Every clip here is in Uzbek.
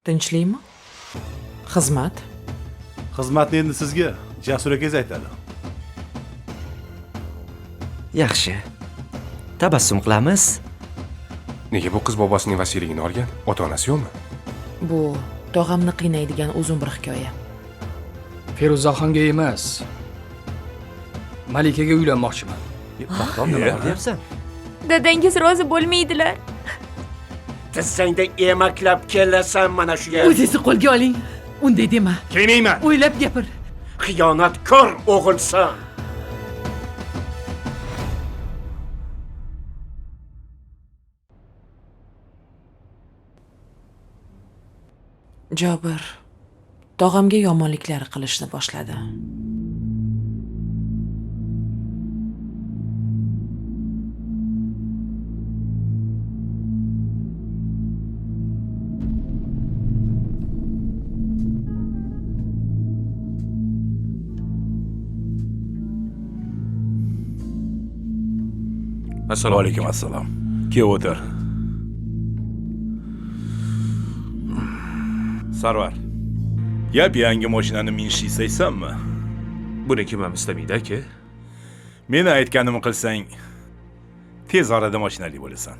Tinchlikmi? Xizmat? Xizmatni endi sizga Jasur akangiz aytadi. Yaxshi. Tabassum qilamiz. Nega bu qiz bobosining vasiyligini olgan? Ota-onasi yo'qmi? Bu tog'amni qiynaydigan uzun bir hikoya. Feruzaxonga emas, Malikaga uylanmoqchiman. Bahrom nima deyapsan? Dadangiz rozi bo'lmaydilar. Tizzangda emaklab kelasan mana shu yer. O'zingizni qo'lga oling. Unday dema. Kelmayman. O'ylab gapir. Xiyonatkor o'g'ilsan. Jobir tog'amga yomonliklar qilishni boshladi. Assalomu alaykum. Assalom. Kel o'tir. Sarvar. Yangi mashinani minishni istaysanmi? Buni kim ham istamaydi aka? Meni aytganimni qilsang, tez orada mashinali bo'lasan.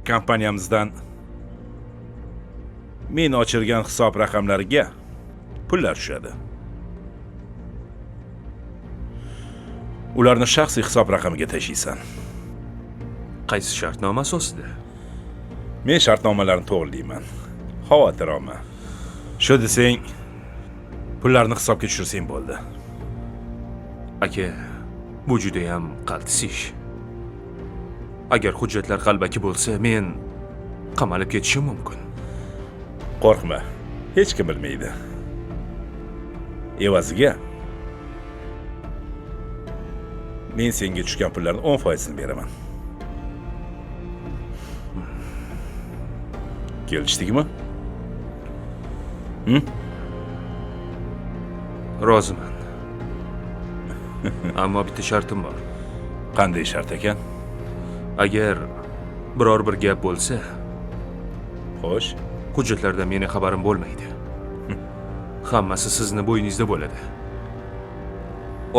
Kompaniyamizdan men ochirgan hisob raqamlariga pullar tushadi. Ularni shaxsiy hisob raqamiga tashiysan. Qaysi shartnoma asosida? Men shartnomalarni to'g'rilayman. Xavotir olma. Shu desang, pullarni hisobga tushirsang bo'ldi. Aka, bu juda ham qaltis ish. Agar hujjatlar qalbaki bo'lsa, men qamalib ketishim mumkin. Qo'rqma, hech kim bilmaydi. Evaziga men senga tushgan pullarning 10% ni beraman. Kelishdikmi? Roziman. Ammo bitta shartim bor. Qanday shart ekan? Agar biror bir gap bo'lsa, Xo'sh, hujjatlardan mening xabarim bo'lmaydi. Hammasi sizni bo'yningizda bo'ladi.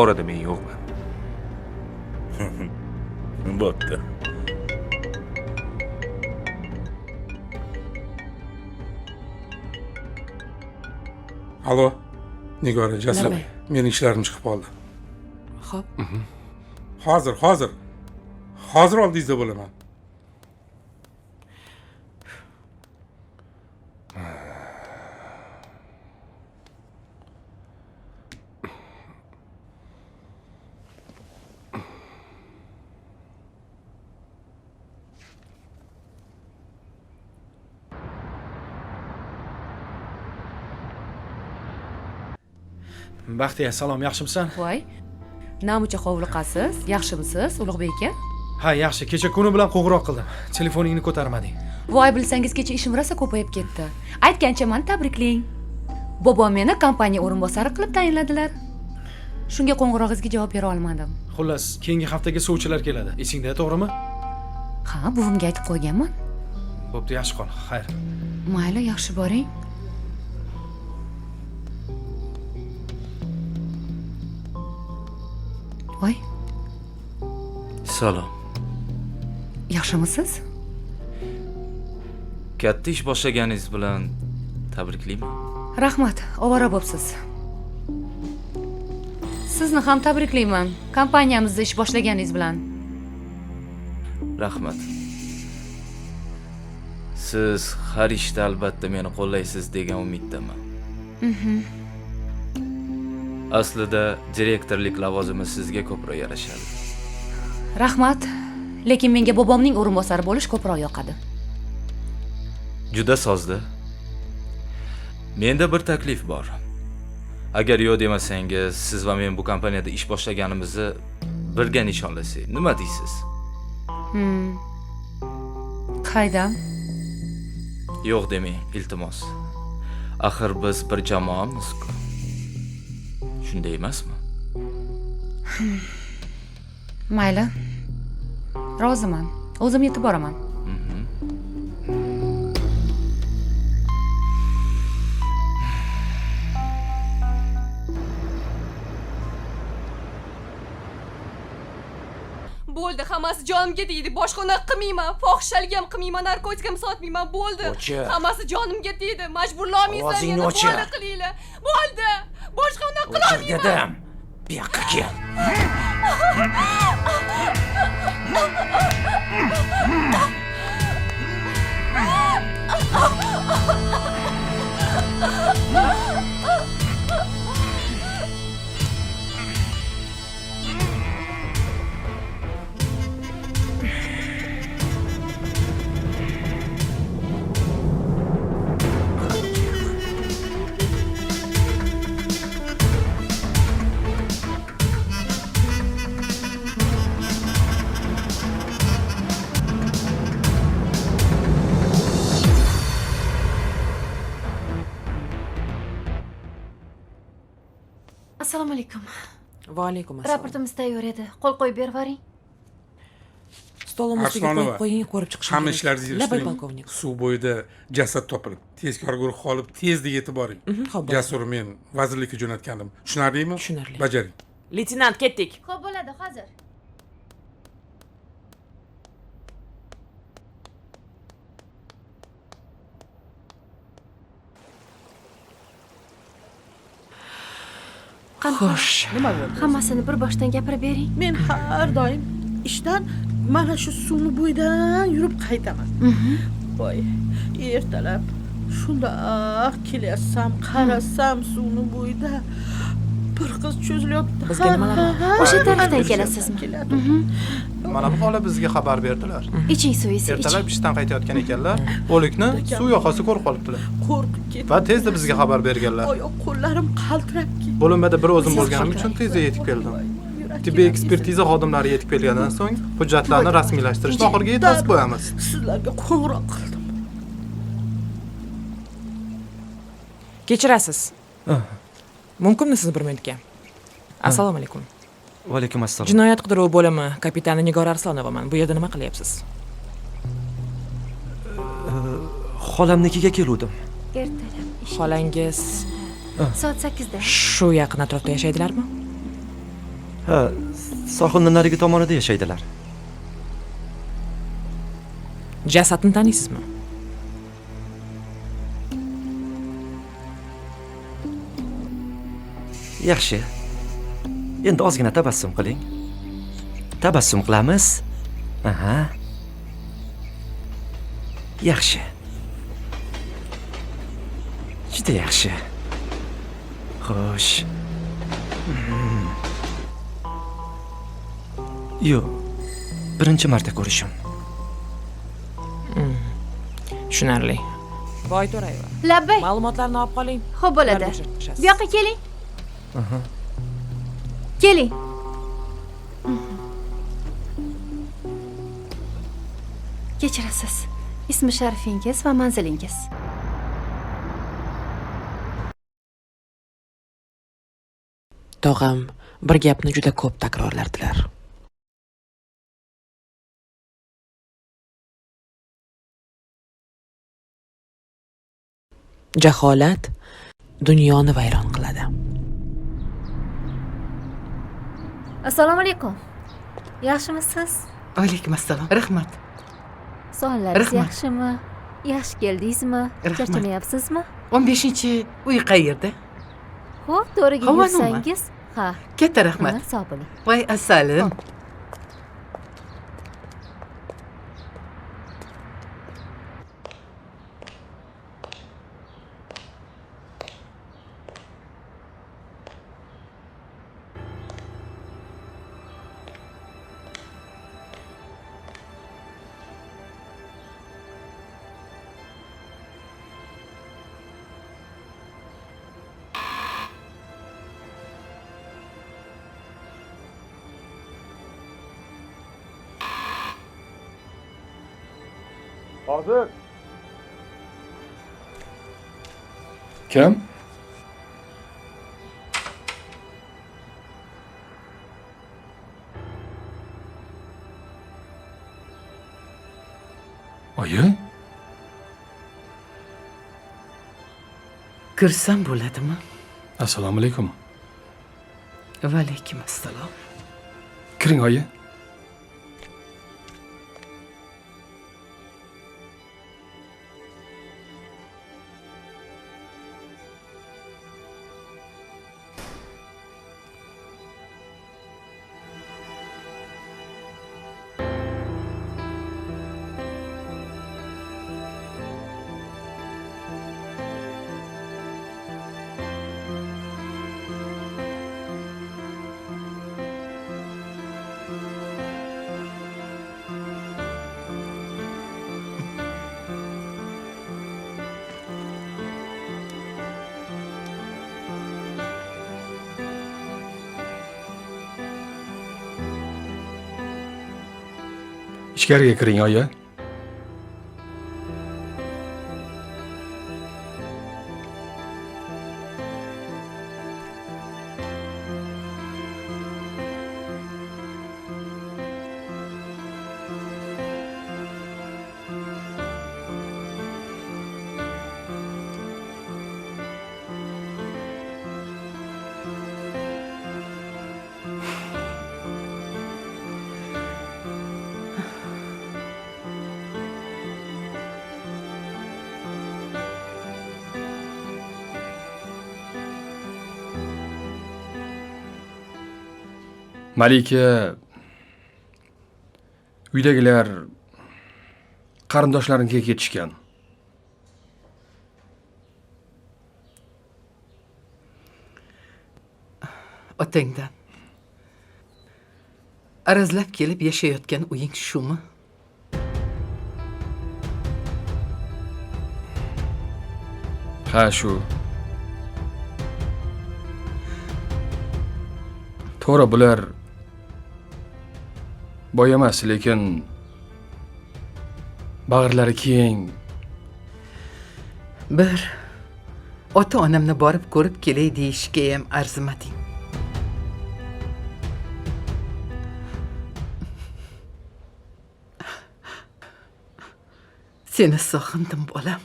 Orada men yo'qman. bo'pti. Alo, Nigora, Jasur. Nima? Mening ishlarim chiqib qoldi. Xo'p. Hozir oldingizda bo'laman. Baxtiya, salom, yaxshimisan? Voy. Namucha hovliqasiz? Yaxshimisiz, Ulug'bek aka? Ha, yaxshi. Kecha kuni bilan qo'ng'iroq qildim. Telefoningni ko'tarmading. Voy, bilsangiz kecha ishim rosa ko'payib ketdi. Aytganchaman, tabriklang. Bobom meni kompaniya o'rinbosari qilib tayinladilar. Shunga qo'ng'irog'ingizga javob bera olmadim. Xullas, keyingi haftaga sovchilar keladi. Esingda, to'g'rimi? Ha, buvimga aytib qo'yganman. Bo'pti, yaxshi qol. Xayr. Mayli, yaxshi boring. Voy, Salom. yaxshimisiz? Katta ish boshlaganingiz bilan tabriklayman. Rahmat, ovora bo'psiz. Sizni ham tabriklayman. Kompaniyamizda ish boshlaganingiz bilan. Rahmat. Siz har ishda albatta meni qo'llaysiz degan umiddaman. Aslida direktorlik lavozimi sizga ko'proq yarashadi. Rahmat, lekin menga bobomning o'rinbosari bo'lish ko'proq yoqadi. Juda sozda. Menda bir taklif bor. Agar yo'q demasangiz, siz va men bu kompaniyada ish boshlaganimizni birga nishonlasak, nima deysiz? Qaydan? Yo'q demang, iltimos. Axir biz bir jamoamiz-ku. Shunday emasmi? Mayli. Roziman. O'zim yetib boraman. bo'ldi, hammasi jonimga tegdi. Boshqa unaqa qilmayman. Fohishalik ham qilmayman, narkotik ham sotmayman. Bo'ldi. Hammasi jonimga tegdi. Majburlamaysan meni bola qilinglar. Bo'ldi. Boshqa unaqa qilolmayman. dedim. Bu yoqqa kel. Assalomu alaykum. Va alaykum assalom. Raportimiz tayyor edi. Qo'l qo'yib berib yuboring. Stolim ustiga qo'yib qo'ying, ko'rib chiqishim. Hamma ishlaringizni Labay yig'ishtiring. polkovnik. Suv bo'yida jasad topilib, tezkor guruh olib, tezda yetib boring. Xo'p. Jasur men vazirlikka jo'natgandim. Tushunarlimi? Tushunarli. Bajaring. Leytenant, ketdik. Xo'p bo'ladi, hozir. Xo'sh. Hammasini bir boshdan gapirib bering. Men har doim ishdan mana shu suvni bo'yidan yurib qaytaman. Voy, ertalab shundoq kelyapsam, qarasam suvni bo'yida bir qiz cho'zilyapti. Bizga nimalar? O'sha tarafdan kelasizmi? Mana bu hola bizga xabar berdilar. Iching suvingizni, Ertalab iching. ishdan qaytayotgan ekanlar. O'likni suv yoqasi ko'rib qolibdilar. Qo'rqib ketdim. Va tezda bizga xabar berganlar. Oyoq qo'llarim qaltirab ketdi. Bo'linmada bir o'zim bo'lganim uchun tezda yetib keldim. Tibbiy ekspertiza xodimlari yetib kelgandan so'ng hujjatlarni rasmiylashtirishni oxiriga yetkazib qo'yamiz. Sizlarga qo'ng'iroq qildim. Kechirasiz. Mumkinmi siz bir minutga? Assalomu alaykum. Va alaykum assalom. Jinoyat qidiruv bo'limi kapitani Nigora Arsonovaman. Bu yerda nima qilyapsiz? Xolamnikiga keluvdim. Ertalab ish. Xolangiz Soat 8 da. shu yaqin atrofda yashaydilarmi? Ha, sohilning narigi tomonida yashaydilar. Jasadni taniysizmi? Yaxshi. Endi ozgina tabassum qiling. Tabassum qilamiz. Aha. Yaxshi. Juda yaxshi. Xo'sh. Yo'q. Birinchi marta ko'rishim. Tushunarli. Voy To'rayeva. Labbay. Ma'lumotlarni olib qoling. Xo'p bo'ladi. Bu yoqqa keling. Keling. Kechirasiz. Ismi sharifingiz va manzilingiz. Tog'am bir gapni juda ko'p takrorlardilar. Jaholat dunyoni vayron qiladi. Assalomu alaykum. Yaxshimisiz? Alaykum assalom. Rahmat. Sonlaringiz Rahmat. yaxshimi? Yaxshi keldingizmi? Rahmat. Charchamayapsizmi? 15-uy qayerda? Xo'p, to'riga Havo yursangiz. Ha. Katta rahmat. Sog' bo'ling. Voy assalim. Hozir. Kim? Oyi? Kirsam bo'ladimi? Assalomu alaykum. Va alaykum assalom. Kiring oyi. Ichkariga kiring, oyi. Malika uydagilar qarindoshlariga ketishgan. Otangdan arazlab kelib yashayotgan uying shumi? Ha, shu. To'g'ri, bular boy emas, lekin bag'rlari keng. Bir ota-onamni borib ko'rib kelay deyishga ham arzimading. Seni sog'indim, bolam.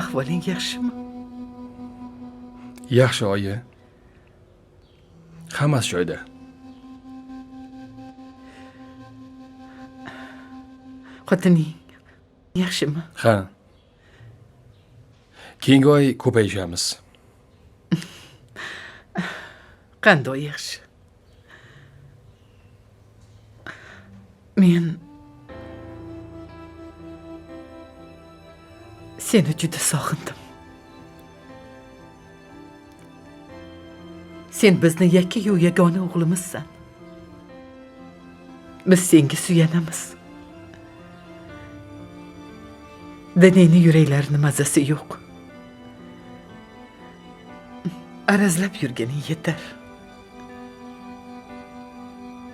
Ahvoling yaxshimi? Yaxshi, oyi. Hammasi joyida. Xotining yaxshimi? Ha. Keyingi oy ko'payishamiz. Qanday yaxshi. Men seni juda sog'indim. Sen bizni yakka-yu yagona o'g'limizsan. Biz senga suyanamiz. Deneni yüreklerini mazası yok. Arazlab yurganing yetar.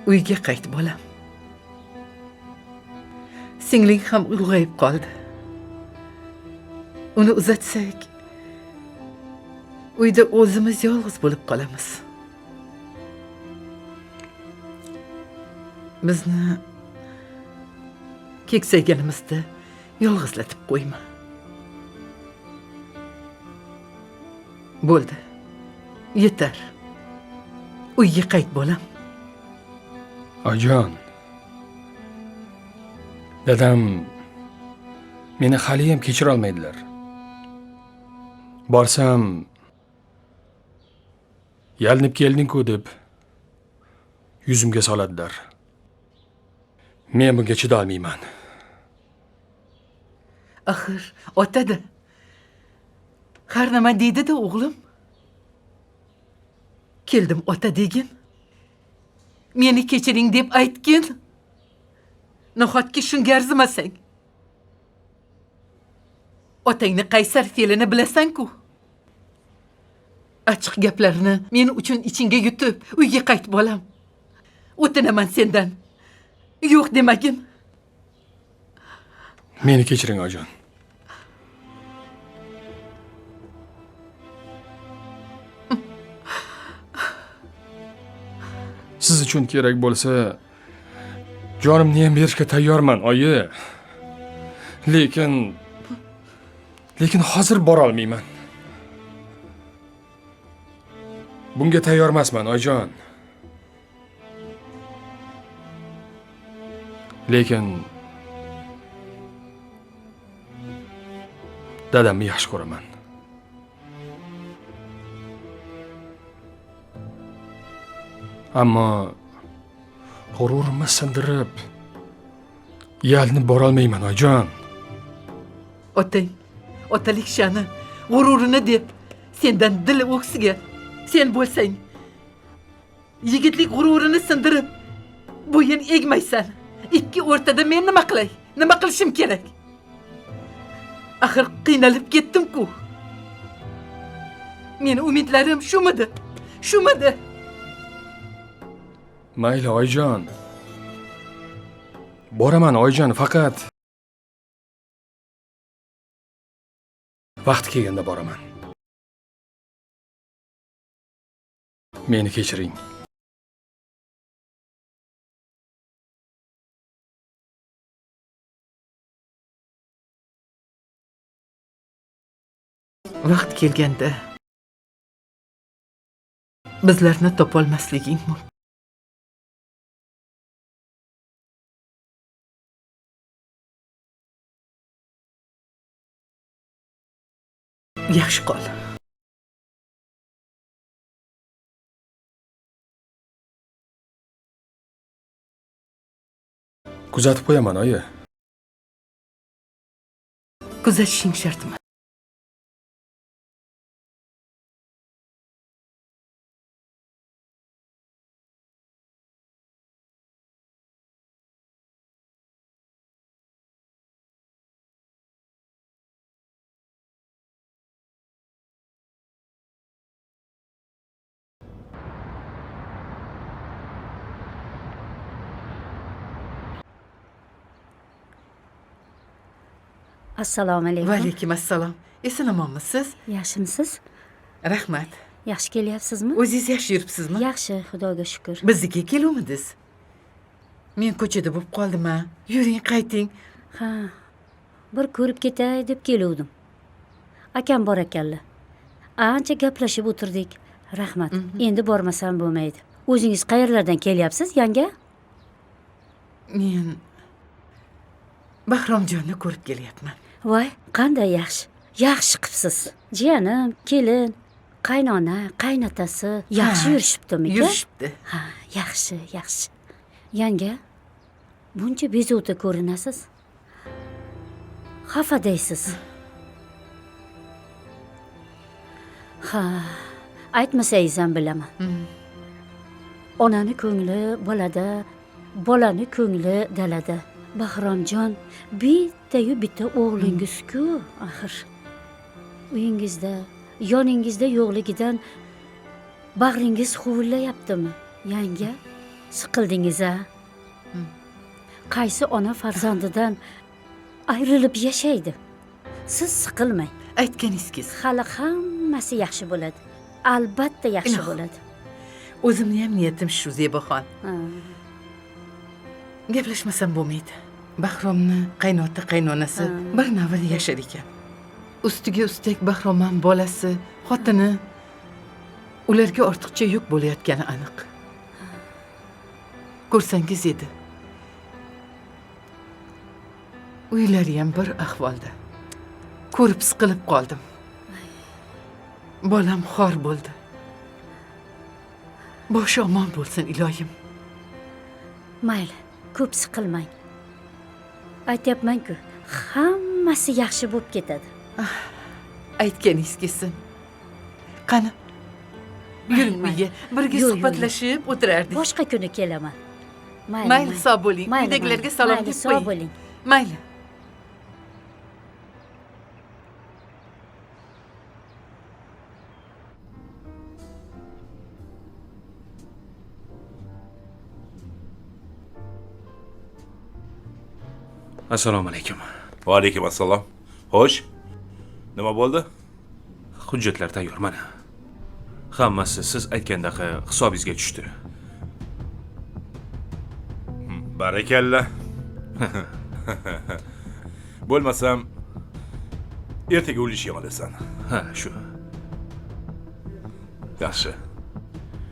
Uyga qayt, bolam. Singling ham ulg'ayib qoldi. Uni uzatsak, uyda o'zimiz yolg'iz bo'lib qolamiz. Bizni keksayganimizda yolg'izlatib qo'yma. Bo'ldi. Yetar. Uyga qayt, bolam. Oyijon. Dadam meni hali ham kechira olmaydilar. Borsam yalinib kelding-ku deb yuzimga soladilar. Men bunga chida olmayman. Axir ota-da. Har nima deydi-da o'g'lim. Keldim ota degin. Meni kechiring deb aytgin. Nahotki shunga arzimasang. Otangni qaysar fe'lini bilasan-ku. Ochiq gaplarni men uchun ichingga yutib, uyga qayt, bolam. O'tinaman sendan. Yo'q demagin. Meni kechiring, oyijon. Siz uchun kerak bo'lsa, jonimni ham berishga tayyorman, oyi. Lekin hozir bora olmayman. Bunga tayyor emasman, oyijon. Lekin dadamni yaxshi ko'raman. Ammo g'ururimni sindirib yalinib bora olmayman, oyijon. Otang, otalik sha'ni, g'ururini deb sendan dil o'ksiga sen bo'lsang, yigitlik g'ururini sindirib bo'yin egmaysan. Ikki o'rtada men nima qilay? Nima qilishim kerak? Axir qiynalib ketdim-ku. Meni umidlarim shumidi? Shumidi? Mayli oyijon. Boraman oyijon, faqat vaqt kelganda boraman. Meni kechiring. Vaqt kelganda bizlarni topolmasliging mumkin. Yaxshi qol. Kuzatib qo'yaman, oyi. Kuzatishing shartmi? Assalomu alaykum. Va alaykum assalom. Eson-omonmisiz? Yaxshimisiz? Rahmat. Yaxshi kelyapsizmi? O'zingiz yaxshi yuribsizmi? Yaxshi, Xudoga shukr. Biznikiga keluvmidingiz? Men ko'chada bo'lib qoldim-a. Yuring, qayting. Ha. Bir ko'rib ketay deb keluvdim. Akam bor ekanlar. Ancha gaplashib o'tirdik. Rahmat. Endi bormasam bo'lmaydi. O'zingiz qayerlardan kelyapsiz, yanga? Men Bahromjonni ko'rib kelyapman. Voy, qanday yaxshi. Yaxshi qilibsiz. Jiyanim, kelin, qaynona, qaynotasi yaxshi yurishibdimi? Yurishibdi. Ha, yaxshi, yaxshi. Yanga, buncha bezovta ko'rinasiz. Xafadaysiz. Ha, aytmasangiz ham bilaman. Onani ko'ngli bolada, bolani ko'ngli dalada. Bahromjon, bitta-yu bitta o'g'lingiz-ku, axir. Uyingizda, yoningizda yo'qligidan bag'ringiz huvullayaptimi? Yanga, siqildingiz-a? Qaysi ona farzandidan ayrilib yashaydi? Siz siqilmang. Aytganingiz. Hali hammasi yaxshi bo'ladi. Albatta yaxshi bo'ladi. O'zimni ham niyatim shu, Zeboxon. Gaplashmasam bo'lmaydi. Bahromni qaynota qaynonasi bir navbat yashar ekan. Ustiga ustak Bahrom ham bolasi, xotini ularga ortiqcha yuk bo'layotgani aniq. Ko'rsangiz edi. Uylari ham bir ahvolda. Ko'rib siqilib qoldim. Bolam xor bo'ldi. Boshi omon bo'lsin, iloyim. Mayli, ko'p siqilmang. Aytyapman-ku, hammasi yaxshi bo'lib ketadi. Aytganingiz kelsin. Qani, yuring uyga, birga suhbatlashib o'tirardik. Boshqa kuni kelaman. Mayli, sog' bo'ling. Uydagilarga salom deb qo'ying. Sog' bo'ling. Mayli. Assalomu alaykum. Va alaykum assalom. Xo'sh. Nima bo'ldi? Hujjatlar tayyor mana. Hammasi siz aytgandaqa hisobingizga tushdi. Barakalla. Bo'lmasam ertaga o'lishga olasan. Ha, shu. Yaxshi.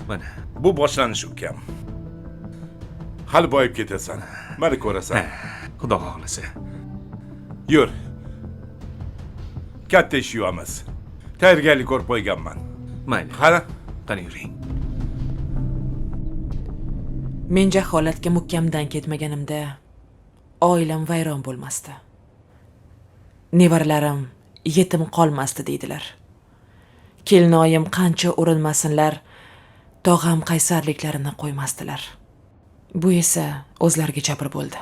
Mana. Bu boshlanish ukam. Hali boyib ketasan. Mani ko'rasan. Xudo xohlasa. Yur. Katta ish yuvamiz. Tayyorgarlik ko'rib qo'yganman. Mayli. Qani yuring. Men jaholatga mukamdan ketmaganimda oilam vayron bo'lmasdi. Nevaralarim yetim qolmasdi deydilar. Kelinoyim qancha urinmasinlar, tog'am qaysarliklarini qo'ymasdilar. Bu esa o'zlariga jabr bo'ldi.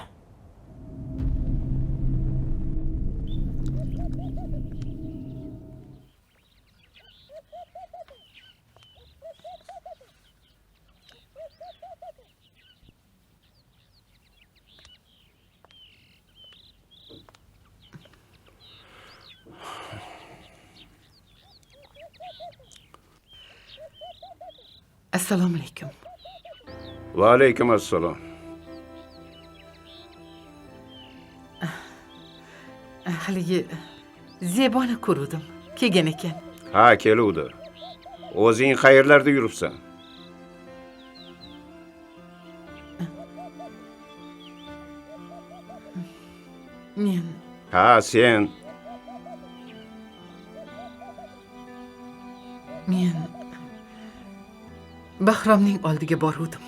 Assalomu alaykum. Va alaykum assalom. Haligi Zeboni ko'rdim. Kelgan ekan. Ha, keluvdi. O'zing qayerlarda yuribsan? Men Ha, sen. Men Bahromning oldiga boruvdim.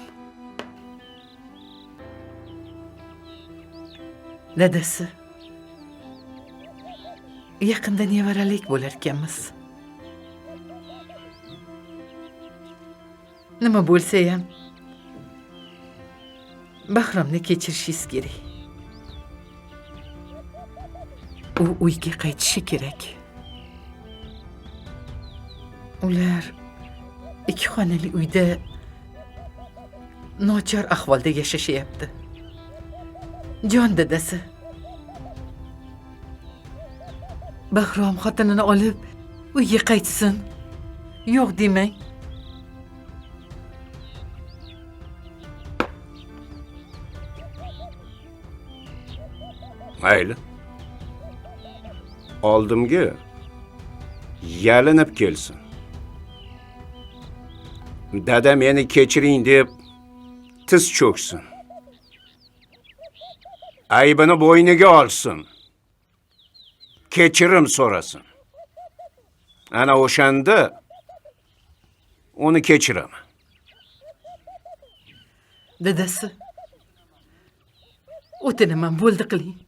Dadasi yaqinda nevaralik bo'lar ekanmiz. Nima bo'lsa ham Bahromni kechirishingiz kerak. U uyga qaytishi kerak. Ular ikki xonali uyda nochor ahvolda yashashyapti. Jon dadasi. Bahrom xotinini olib uyga qaytsin. Yo'q demang. Mayli. Oldimga yalinib kelsin. Dada meni kechiring deb tiz cho'ksin. Aybini bo'yniga olsin. Kechirim so'rasin. Ana o'shanda uni kechiraman. Dadasi. O'tinaman bo'ldi qiling.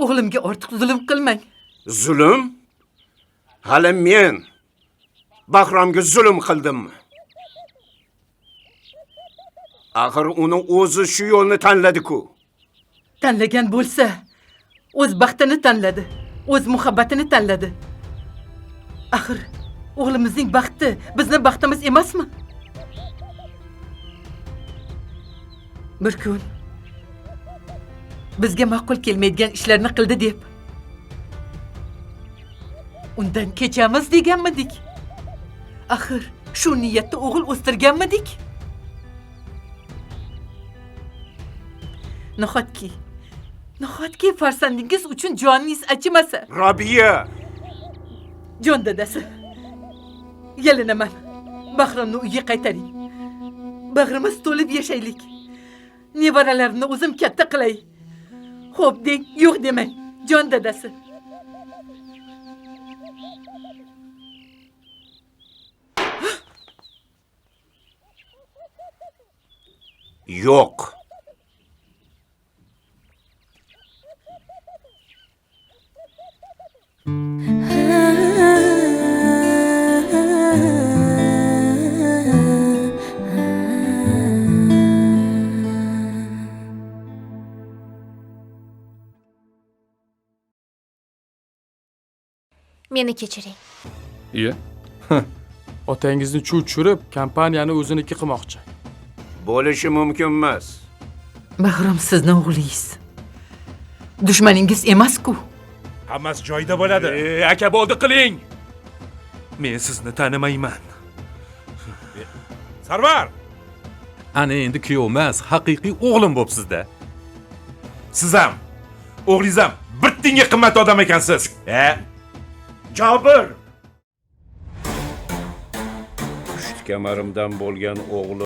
O'g'limga ortiq zulm qilmang. Zulm? Hali men Bahromga zulm qildimmi? Axir uni o'zi shu yo'lni tanladi-ku. Tanlagan bo'lsa, o'z baxtini tanladi, o'z muhabbatini tanladi. Axir o'g'limizning baxti bizning baxtimiz emasmi? Bir kun bizga ma'qul kelmaydigan ishlarni qildi deb undan kechamiz deganmidik. Axir shu niyatda o'g'il o'stirganmidik. Nahotki farzandingiz uchun joningiz achimasa. Robiya! Jon dadasi. Yalinaman. Bahromni uyga qaytaring. Bag'rimiz to'lib yashaylik. Nevaralarimni o'zim katta qilay. Xo'p deng, yo'q demang. Jon dadasi. Yo'q. Meni kechiring. Iya. Otangizni chuv tushirib, kompaniyani o'ziniki qilmoqchi. Bo'lishi mumkin emas. Bahrom sizni o'g'lingiz. Dushmaningiz emas-ku. Hammasi joyida bo'ladi. Aka bo'ldi qiling. Men sizni tanimayman. Sarvar! Ana endi kuyov emas, haqiqiy o'g'lim bo'psiz-da. Siz ham, o'g'lingiz ham bir tinga qimmat odam ekansiz. Jobir! Pusht kamarimdan bo'lgan o'g'lim